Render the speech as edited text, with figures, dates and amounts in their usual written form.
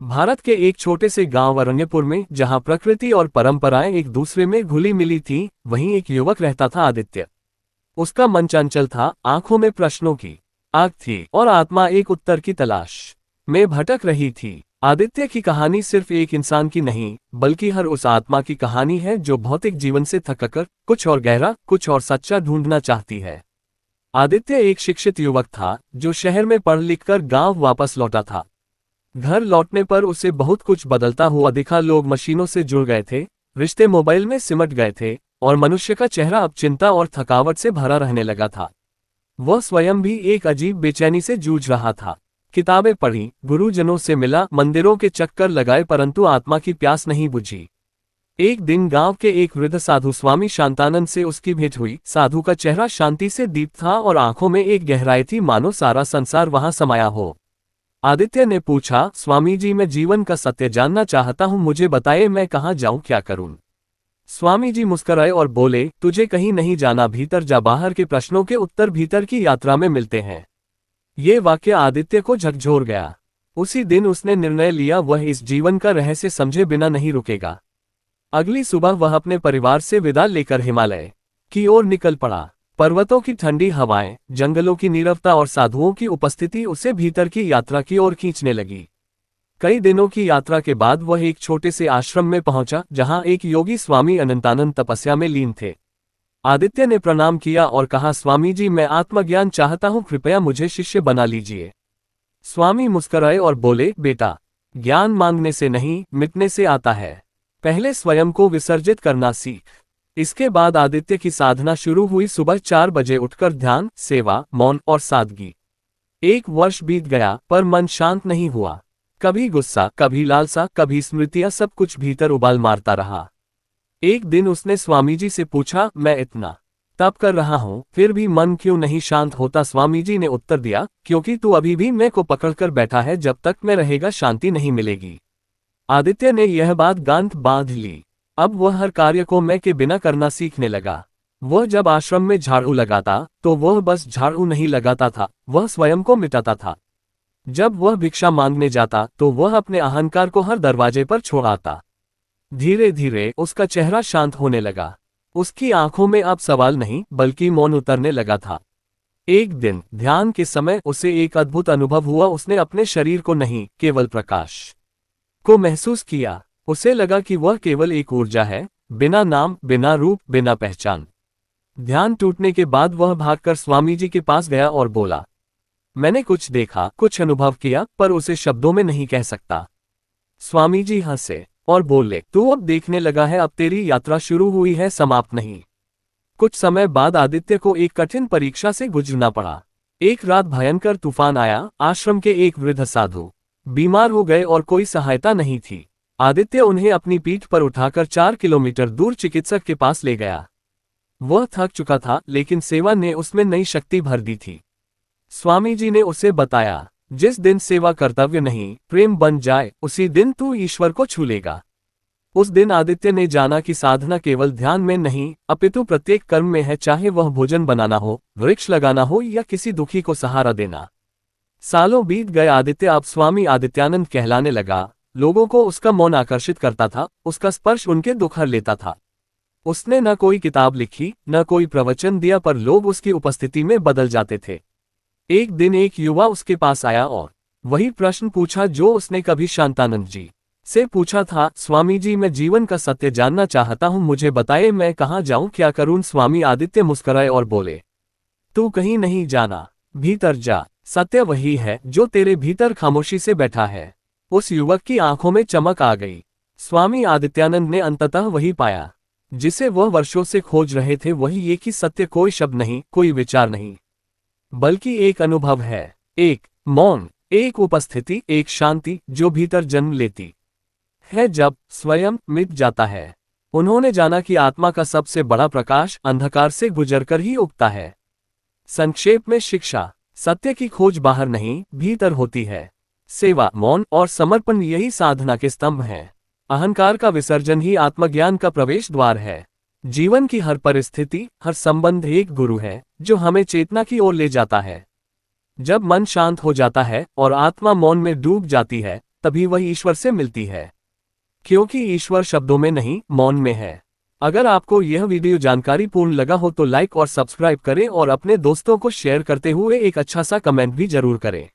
भारत के एक छोटे से गांव अरण्यपुर में जहां प्रकृति और परंपराएं एक दूसरे में घुली मिली थीं, वहीं एक युवक रहता था, आदित्य। उसका मन चंचल था, आंखों में प्रश्नों की आग थी और आत्मा एक उत्तर की तलाश में भटक रही थी। आदित्य की कहानी सिर्फ एक इंसान की नहीं, बल्कि हर उस आत्मा की कहानी है जो भौतिक जीवन से थककर कुछ और गहरा, कुछ और सच्चा ढूंढना चाहती है। आदित्य एक शिक्षित युवक था जो शहर में पढ़ लिख कर गांव वापस लौटा था। घर लौटने पर उसे बहुत कुछ बदलता हुआ दिखा। लोग मशीनों से जुड़ गए थे, रिश्ते मोबाइल में सिमट गए थे और मनुष्य का चेहरा अब चिंता और थकावट से भरा रहने लगा था। वह स्वयं भी एक अजीब बेचैनी से जूझ रहा था। किताबें पढ़ी, गुरुजनों से मिला, मंदिरों के चक्कर लगाए, परंतु आत्मा की प्यास नहीं बुझी। एक दिन गांव के एक वृद्ध साधु स्वामी शांतानंद से उसकी भेंट हुई। साधु का चेहरा शांति से दीप्त था और आंखों में एक गहराई थी, मानो सारा संसार वहां समाया हो। आदित्य ने पूछा, स्वामी जी, मैं जीवन का सत्य जानना चाहता हूं, मुझे बताइए, मैं कहां जाऊं, क्या करूं। स्वामी जी मुस्कुराए और बोले, तुझे कहीं नहीं जाना, भीतर जा, बाहर के प्रश्नों के उत्तर भीतर की यात्रा में मिलते हैं। ये वाक्य आदित्य को झकझोर गया। उसी दिन उसने निर्णय लिया, वह इस जीवन का रहस्य समझे बिना नहीं रुकेगा। अगली सुबह वह अपने परिवार से विदा लेकर हिमालय की ओर निकल पड़ा। पर्वतों की ठंडी हवाएं, जंगलों की नीरवता और साधुओं की उपस्थिति उसे भीतर की यात्रा की ओर खींचने लगी। कई दिनों की यात्रा के बाद वह एक छोटे से आश्रम में पहुंचा, जहां एक योगी स्वामी अनंतानंद तपस्या में लीन थे। आदित्य ने प्रणाम किया और कहा, स्वामी जी, मैं आत्मज्ञान चाहता हूं, कृपया मुझे शिष्य बना लीजिए। स्वामी मुस्कुराए और बोले, बेटा, ज्ञान मांगने से नहीं, मिटने से आता है। पहले स्वयं को विसर्जित करना सीख। इसके बाद आदित्य की साधना शुरू हुई। सुबह 4 बजे उठकर ध्यान, सेवा, मौन और सादगी। 1 वर्ष बीत गया, पर मन शांत नहीं हुआ। कभी गुस्सा, कभी लालसा, कभी स्मृतियां, सब कुछ भीतर उबाल मारता रहा। एक दिन उसने स्वामी जी से पूछा, मैं इतना तप कर रहा हूं, फिर भी मन क्यों नहीं शांत होता। स्वामी जी ने उत्तर दिया, क्योंकि तू अभी भी मैं को पकड़कर बैठा है, जब तक मैं रहेगा शांति नहीं मिलेगी। आदित्य ने यह बात गांठ बांध ली। अब वह हर कार्य को मैं के बिना करना सीखने लगा। वह जब आश्रम में झाड़ू लगाता तो वह बस झाड़ू नहीं लगाता था, वह स्वयं को मिटाता था। जब वह भिक्षा मांगने जाता तो वह अपने अहंकार को हर दरवाजे पर छोड़ आता। धीरे धीरे उसका चेहरा शांत होने लगा। उसकी आंखों में अब सवाल नहीं, बल्कि मौन उतरने लगा था। एक दिन ध्यान के समय उसे एक अद्भुत अनुभव हुआ। उसने अपने शरीर को नहीं, केवल प्रकाश को महसूस किया। उसे लगा कि वह केवल एक ऊर्जा है, बिना नाम, बिना रूप, बिना पहचान। ध्यान टूटने के बाद वह भागकर स्वामी जी के पास गया और बोला, मैंने कुछ देखा, कुछ अनुभव किया, पर उसे शब्दों में नहीं कह सकता। स्वामी जी हंसे और बोले, तू अब देखने लगा है, अब तेरी यात्रा शुरू हुई है, समाप्त नहीं। कुछ समय बाद आदित्य को एक कठिन परीक्षा से गुजरना पड़ा। एक रात भयंकर तूफान आया। आश्रम के एक वृद्ध साधु बीमार हो गए और कोई सहायता नहीं थी। आदित्य उन्हें अपनी पीठ पर उठाकर 4 किलोमीटर दूर चिकित्सक के पास ले गया। वह थक चुका था, लेकिन सेवा ने उसमें नई शक्ति भर दी थी। स्वामी जी ने उसे बताया, जिस दिन सेवा कर्तव्य नहीं, प्रेम बन जाए, उसी दिन तू ईश्वर को छू लेगा। उस दिन आदित्य ने जाना कि साधना केवल ध्यान में नहीं, अपितु प्रत्येक कर्म में है, चाहे वह भोजन बनाना हो, वृक्ष लगाना हो या किसी दुखी को सहारा देना। सालों बीत गए। आदित्य अब स्वामी आदित्यानंद कहलाने लगा। लोगों को उसका मौन आकर्षित करता था, उसका स्पर्श उनके दुख हर लेता था। उसने न कोई किताब लिखी, न कोई प्रवचन दिया, पर लोग उसकी उपस्थिति में बदल जाते थे। एक दिन एक युवा उसके पास आया और वही प्रश्न पूछा जो उसने कभी शांतानंद जी से पूछा था, स्वामी जी, मैं जीवन का सत्य जानना चाहता हूं, मुझे बताइए, मैं कहां जाऊं, क्या करूं। स्वामी आदित्य मुस्कुराए और बोले, तू कहीं नहीं जाना, भीतर जा, सत्य वही है जो तेरे भीतर खामोशी से बैठा है। उस युवक की आंखों में चमक आ गई। स्वामी आदित्यानंद ने अंततः वही पाया जिसे वह वर्षों से खोज रहे थे, वही ये कि सत्य कोई शब्द नहीं, कोई विचार नहीं, बल्कि एक अनुभव है, एक मौन, एक उपस्थिति, एक शांति जो भीतर जन्म लेती है जब स्वयं मिट जाता है। उन्होंने जाना कि आत्मा का सबसे बड़ा प्रकाश अंधकार से गुजरकर ही उगता है। संक्षेप में शिक्षा, सत्य की खोज बाहर नहीं, भीतर होती है। सेवा, मौन और समर्पण यही साधना के स्तंभ हैं। अहंकार का विसर्जन ही आत्मज्ञान का प्रवेश द्वार है। जीवन की हर परिस्थिति, हर संबंध एक गुरु है जो हमें चेतना की ओर ले जाता है। जब मन शांत हो जाता है और आत्मा मौन में डूब जाती है, तभी वह ईश्वर से मिलती है। क्योंकि ईश्वर शब्दों में नहीं, मौन में है। अगर आपको यह वीडियो जानकारीपूर्ण लगा हो तो लाइक और सब्सक्राइब करें और अपने दोस्तों को शेयर करते हुए एक अच्छा सा कमेंट भी जरूर करें।